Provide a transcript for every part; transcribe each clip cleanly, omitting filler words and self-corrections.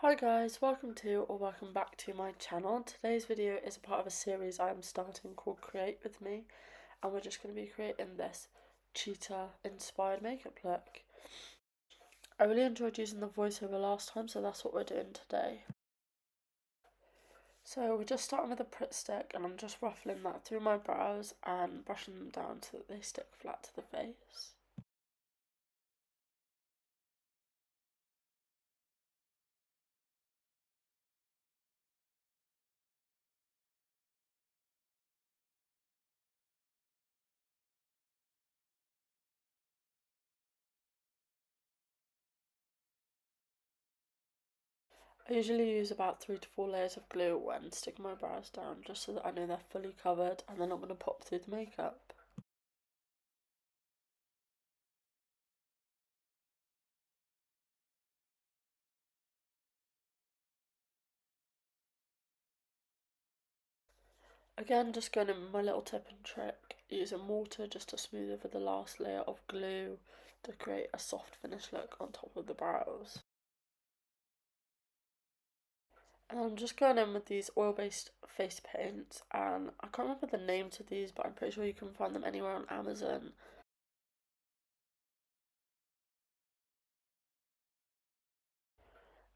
Hi guys, welcome to or welcome back to my channel. Today's video is a part of a series I am starting called Create With Me, and we're just going to be creating this cheetah inspired makeup look. I really enjoyed using the voiceover last time, so that's what we're doing today. So we're just starting with a Pritt stick, and I'm just ruffling that through my brows and brushing them down so that they stick flat to the face. I usually use about 3 to 4 layers of glue when sticking my brows down, just so that I know they're fully covered and they're not going to pop through the makeup. Again, just going in with my little tip and trick, using water just to smooth over the last layer of glue to create a soft finish look on top of the brows. And I'm just going in with these oil-based face paints, and I can't remember the names of these, but I'm pretty sure you can find them anywhere on Amazon.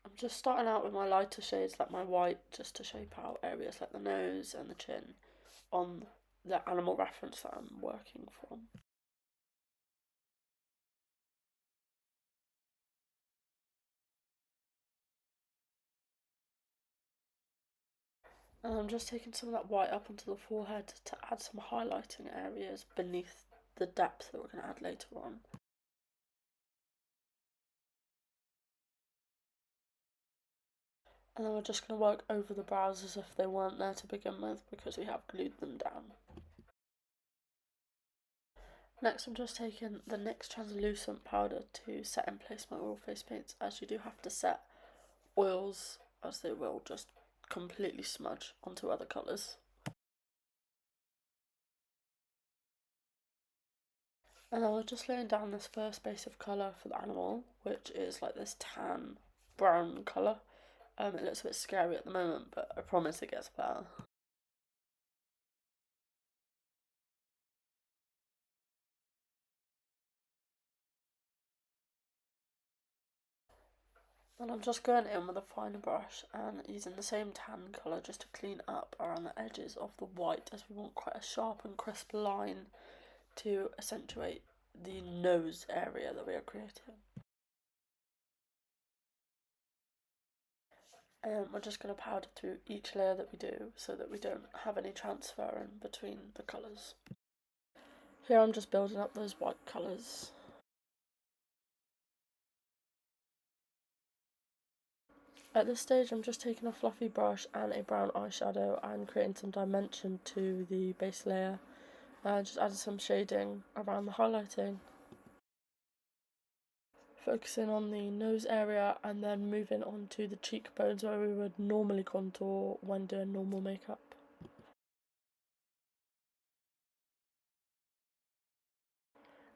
I'm just starting out with my lighter shades like my white, just to shape out areas like the nose and the chin on the animal reference that I'm working from. And I'm just taking some of that white up onto the forehead to add some highlighting areas beneath the depth that we're going to add later on. And then we're just going to work over the brows as if they weren't there to begin with, because we have glued them down. Next, I'm just taking the NYX translucent powder to set in place my oil face paints, as you do have to set oils, as they will just completely smudge onto other colours. And then we're just laying down this first base of colour for the animal, which is like this tan brown colour. It looks a bit scary at the moment, but I promise it gets better. And I'm just going in with a finer brush and using the same tan colour just to clean up around the edges of the white, as we want quite a sharp and crisp line to accentuate the nose area that we are creating. And we're just going to powder through each layer that we do so that we don't have any transfer in between the colours. Here I'm just building up those white colours. At this stage I'm just taking a fluffy brush and a brown eyeshadow and creating some dimension to the base layer. Just added some shading around the highlighting. Focusing on the nose area and then moving on to the cheekbones where we would normally contour when doing normal makeup.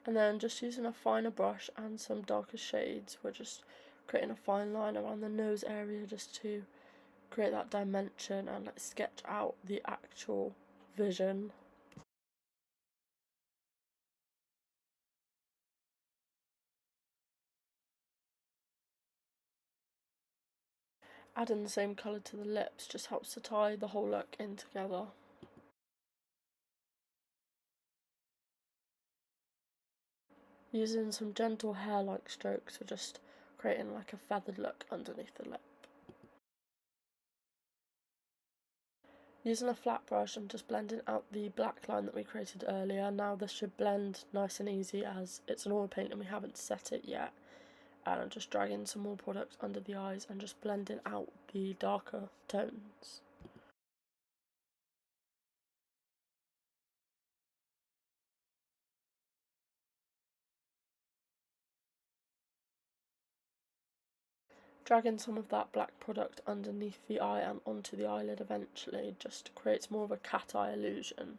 And then just using a finer brush and some darker shades, we're just creating a fine line around the nose area just to create that dimension and like sketch out the actual vision. Adding the same colour to the lips just helps to tie the whole look in together. Using some gentle hair-like strokes for just creating like a feathered look underneath the lip. Using a flat brush and just blending out the black line that we created earlier. Now this should blend nice and easy as it's an oil paint and we haven't set it yet. And I'm just dragging some more product under the eyes and just blending out the darker tones. Dragging some of that black product underneath the eye and onto the eyelid eventually just creates more of a cat eye illusion.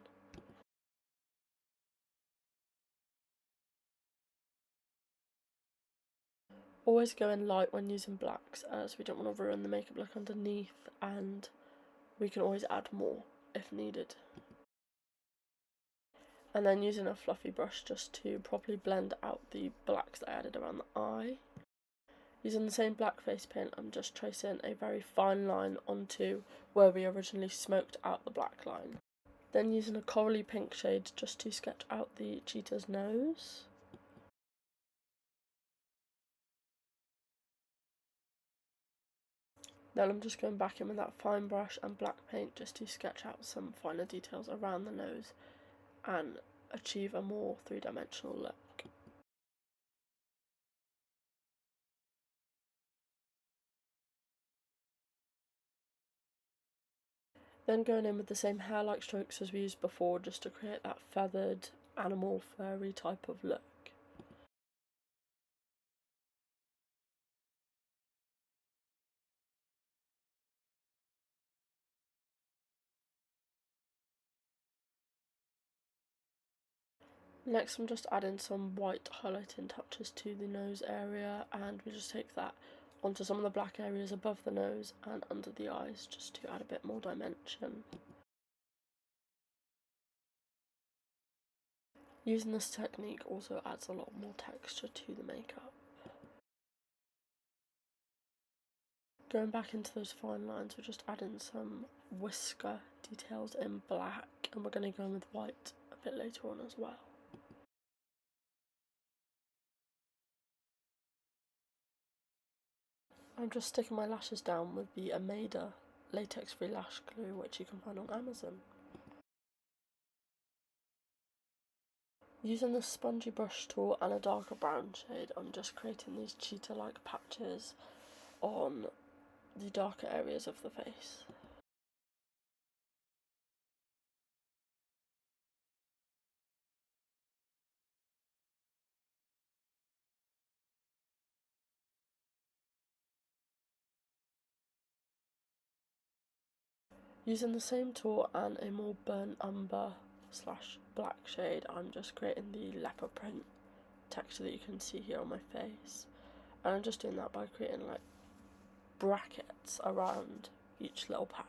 Always go in light when using blacks, as we don't want to ruin the makeup look underneath, and we can always add more if needed. And then using a fluffy brush just to properly blend out the blacks that I added around the eye. Using the same black face paint, I'm just tracing a very fine line onto where we originally smoked out the black line. Then using a corally pink shade just to sketch out the cheetah's nose. Then I'm just going back in with that fine brush and black paint just to sketch out some finer details around the nose and achieve a more three-dimensional look. Then going in with the same hair-like strokes as we used before, just to create that feathered, animal, furry type of look. Next I'm just adding some white highlighting touches to the nose area, and we just take that onto some of the black areas above the nose and under the eyes just to add a bit more dimension. Using this technique also adds a lot more texture to the makeup. Going back into those fine lines, we're just adding some whisker details in black, and we're going to go in with white a bit later on as well. I'm just sticking my lashes down with the Ameda latex-free lash glue, which you can find on Amazon. Using this spongy brush tool and a darker brown shade, I'm just creating these cheetah-like patches on the darker areas of the face. Using the same tool and a more burnt umber / black shade, I'm just creating the leopard print texture that you can see here on my face. And I'm just doing that by creating like brackets around each little patch.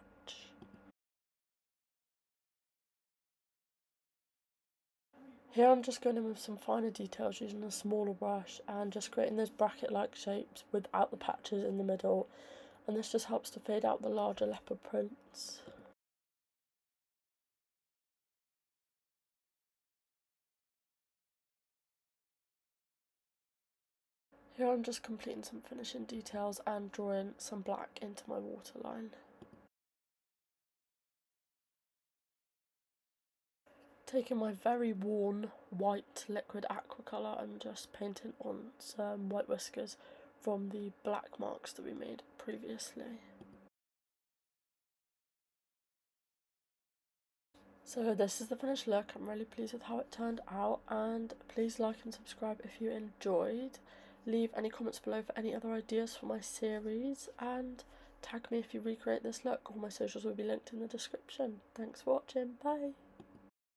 Here I'm just going in with some finer details using a smaller brush and just creating those bracket-like shapes without the patches in the middle, and this just helps to fade out the larger leopard prints. Here I'm just completing some finishing details and drawing some black into my waterline. Taking my very worn white liquid aqua colour, I'm just painting on some white whiskers from the black marks that we made previously. So this is the finished look. I'm really pleased with how it turned out, and please like and subscribe if you enjoyed. Leave any comments below for any other ideas for my series, and tag me if you recreate this look. All my socials will be linked in the description. Thanks for watching, bye!